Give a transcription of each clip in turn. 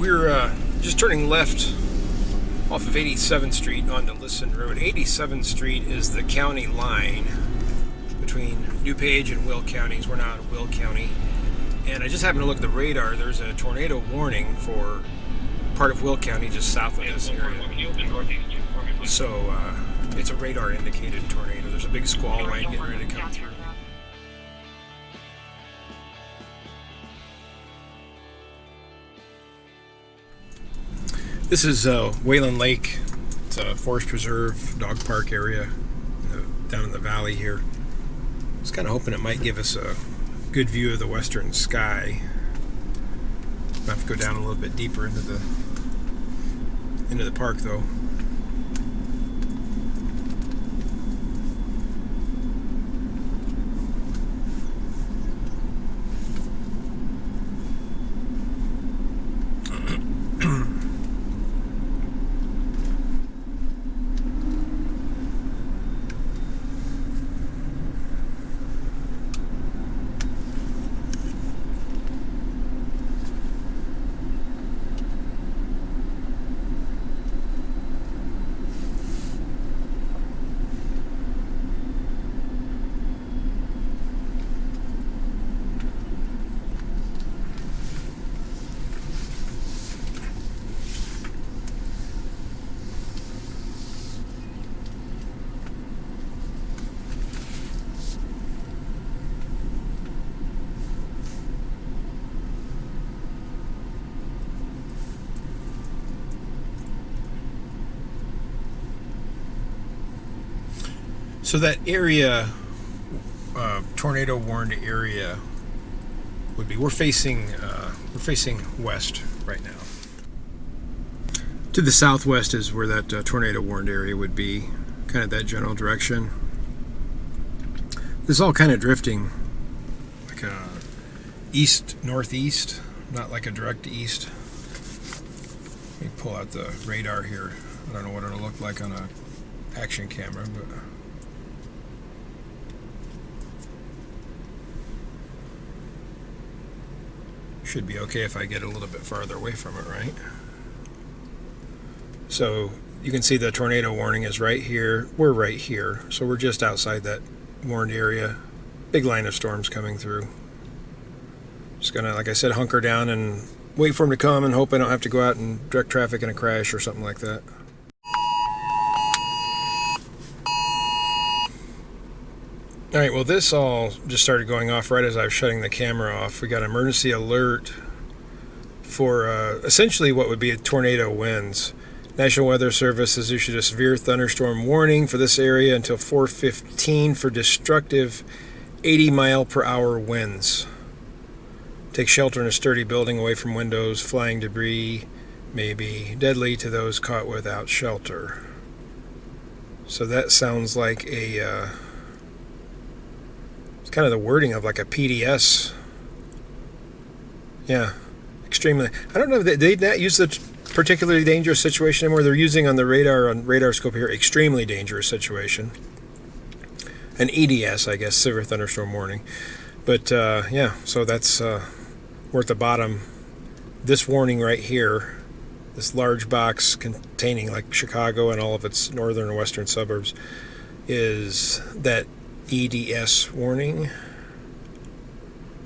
We're just turning left off of 87th Street onto Lisson Road. 87th Street is the county line between DuPage and Will counties. We're now in Will County. And I just happened to look at the radar. There's a tornado warning for part of Will County just south of this area. So it's a radar indicated tornado. There's a big squall line getting ready to come through. This is Wayland Lake. It's a forest preserve, dog park area down in the valley here. I was kind of hoping it might give us a good view of the western sky. Might have to go down a little bit deeper into the park though. So that area, tornado warned area, would be we're facing west right now. To the southwest is where that tornado warned area would be, kind of that general direction. This is all kind of drifting, like a east northeast, not like a direct east. Let me pull out the radar here. I don't know what it'll look like on a action camera, but. Should be okay if I get a little bit farther away from it, right? So you can see the tornado warning is right here. We're right here. So we're just outside that warned area. Big line of storms coming through. Just gonna, like I said, hunker down and wait for them to come and hope I don't have to go out and direct traffic in a crash or something like that. All right, well, this all just started going off right as I was shutting the camera off. We got an emergency alert for essentially what would be tornado winds. National Weather Service has issued a severe thunderstorm warning for this area until 4:15 for destructive 80-mile-per-hour winds. Take shelter in a sturdy building away from windows. Flying debris may be deadly to those caught without shelter. So that sounds like a... kind of the wording of like a PDS. Yeah, extremely. I don't know if they not use the particularly dangerous situation anymore. They're using on the radar scope here, extremely dangerous situation. An EDS, I guess, severe thunderstorm warning. But yeah, so that's we're at the bottom. This warning right here, this large box containing like Chicago and all of its northern and western suburbs, is that EDS warning.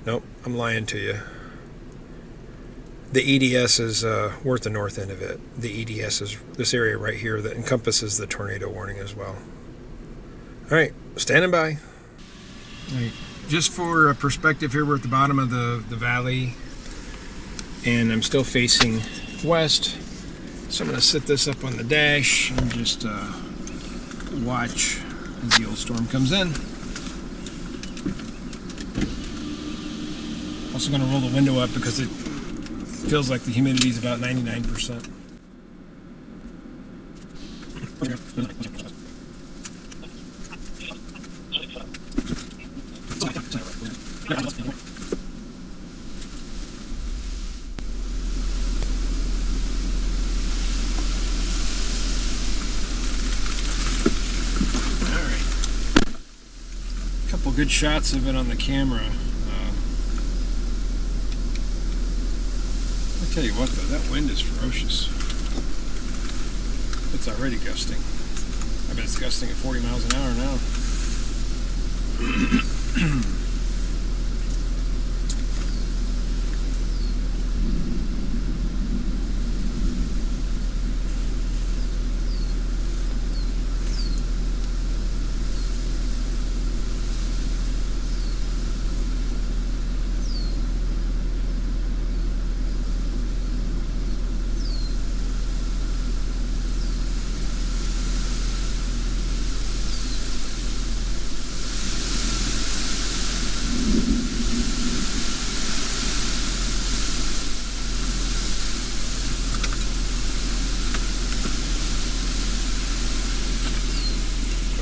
Nope, I'm lying to you. The EDS is we're at the north end of it. The EDS is this area right here that encompasses the tornado warning as well. All right, standing by. All right, just for perspective here, we're at the bottom of the valley, and I'm still facing west. So I'm going to set this up on the dash and just watch as the old storm comes in. Also going to roll the window up because it feels like the humidity is about 99%. Couple good shots of it on the camera. Tell you what, though, that wind is ferocious. It's already gusting. I bet it's gusting at 40 miles an hour now.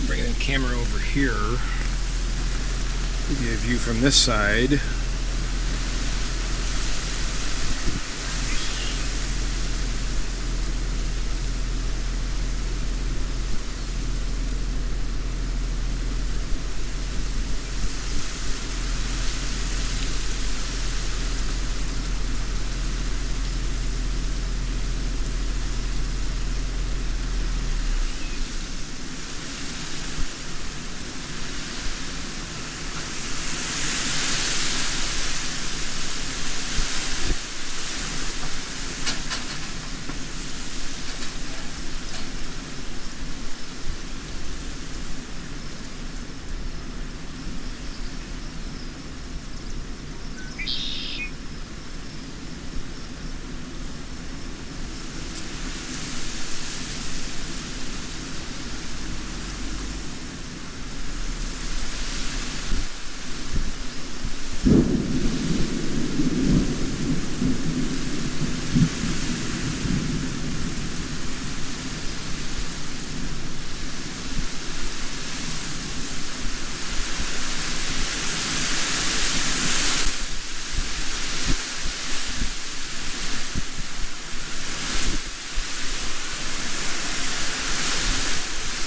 Bringing the camera over here. Give you a view from this side.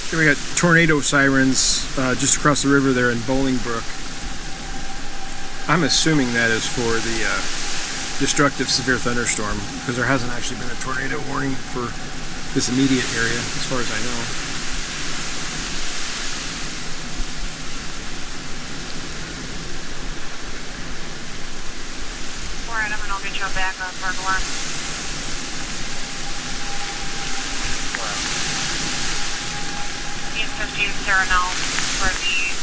Here we got tornado sirens just across the river there in Bolingbrook. I'm assuming that is for the destructive severe thunderstorm, because there hasn't actually been a tornado warning for this immediate area, as far as I know. Alright, I'm gonna get you a backup for alarm. Team 15 Serenal for the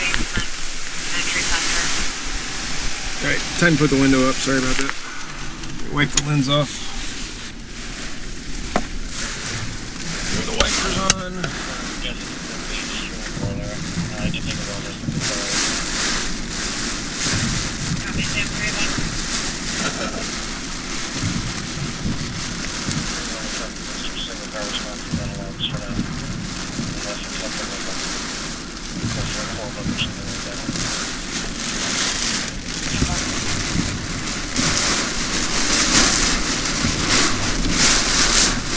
basement entry center. Alright, time to put the window up. Sorry about that. Wipe the lens off. Throw the wipers on. Copy, Sam 31.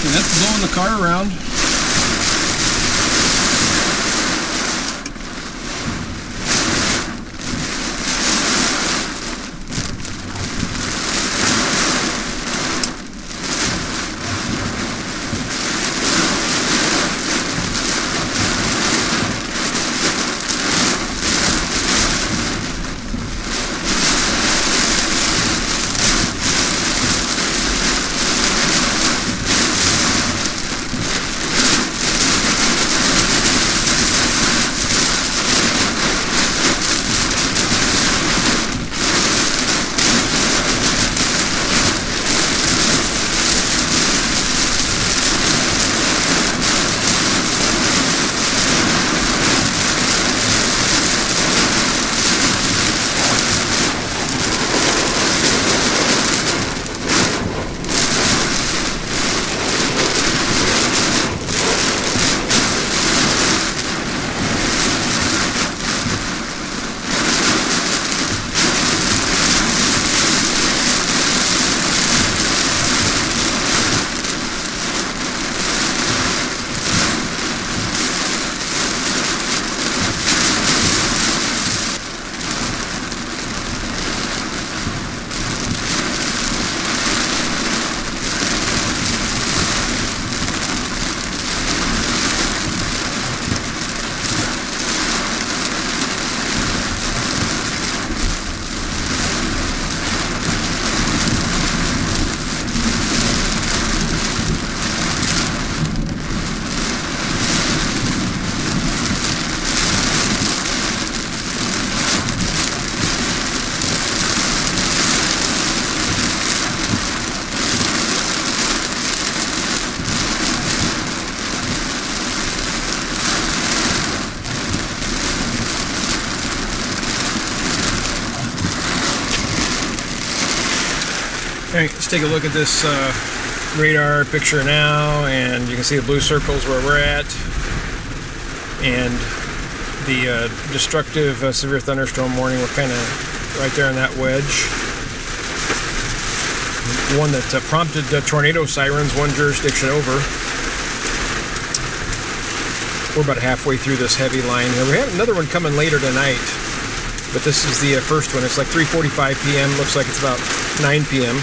And that's blowing the car around. All right, let's take a look at this radar picture now, and you can see the blue circles where we're at, and the destructive severe thunderstorm warning. We're kind of right there in that wedge. One that prompted tornado sirens one jurisdiction over. We're about halfway through this heavy line here. We have another one coming later tonight, but this is the first one. It's like 3:45 p.m. Looks like it's about 9 p.m.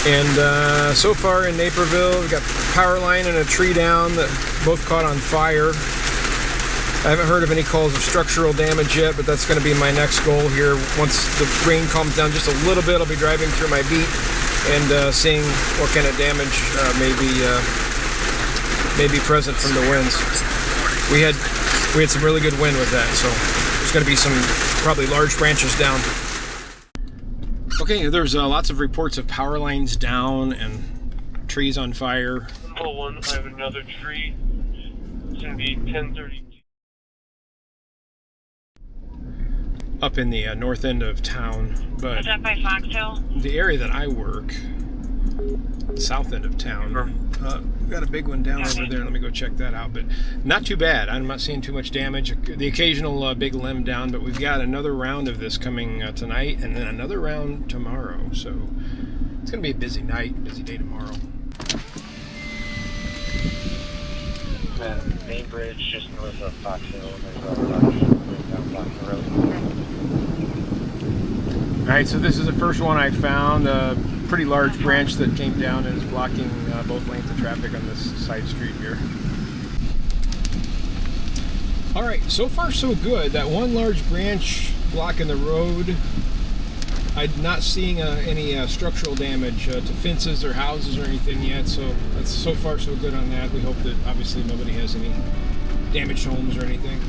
And so far in Naperville, we've got a power line and a tree down that both caught on fire. I haven't heard of any calls of structural damage yet, but that's going to be my next goal here. Once the rain calms down just a little bit, I'll be driving through my beat and seeing what kind of damage may be present from the winds. We had some really good wind with that, so there's going to be some probably large branches down. Okay, there's lots of reports of power lines down and trees on fire. Symbol 1, I have another tree. It's going to be 10:30. Up in the north end of town, but Is that by Fox Hill? the area that I work, south end of town, we've got a big one down over there. Let me go check that out, but not too bad. I'm not seeing too much damage. The occasional big limb down, but we've got another round of this coming tonight, and then another round tomorrow, so it's going to be a busy night, busy day tomorrow. Main bridge just north of Fox Hill. There's a bunch down blocking the road. Alright, so this is the first one I found. A pretty large branch that came down and is blocking both lanes of traffic on this side street here. Alright, so far so good. That one large branch blocking the road, I'm not seeing any structural damage to fences or houses or anything yet, so that's so far so good on that. We hope that obviously nobody has any damaged homes or anything.